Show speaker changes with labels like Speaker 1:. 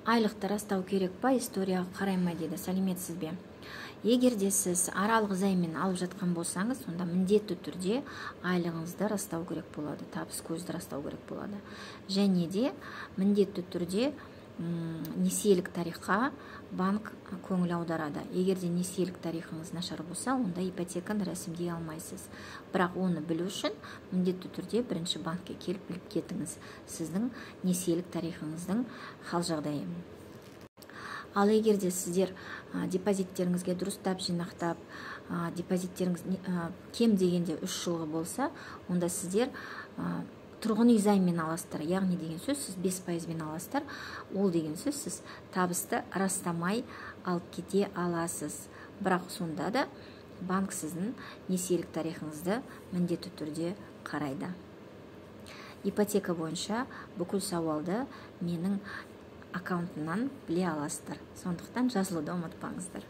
Speaker 1: айлықты растау керек па, историяға қарай ма дейді. Сәлеметсіз бе? Егер де сіз аралық займмен алып жатқан болсаңыз, онда міндетті түрде айлығыңызды растау керек болады, табыс көзді растау керек болады. Және де міндетті түрде несиелік тарихқа банк көңіл аударады. Егер де несиелік тарихыңыз нашар болса, онда ипотеканы рәсімдей алмайсыз. Бірақ оны білу үшін міндетті түрде бірінші банкке келіп біліп кетіңіз сіздің несиелік тарихыңыздың хал жағдайын. Ал егер де сіздер депозиттеріңізге дұрыстап жинақтап, депозиттеріңіз кем дегенде 3 жылғы болса, онда сіздер тұрғын үй займмен аласыздар. Яғни деген сөз, сіз 5%-мен аласыздар. Ол деген сөз, сіз табысты растамай алып кете аласыз. Бірақ сонда да банк сіздің несиелік тарихыңызды міндетті түрде қарайды. Ипотека бойынша бүкіл сауалды менің аккаунтымнан біле аласыздар. Сондықтан жазылуды ұмытпаңыздар.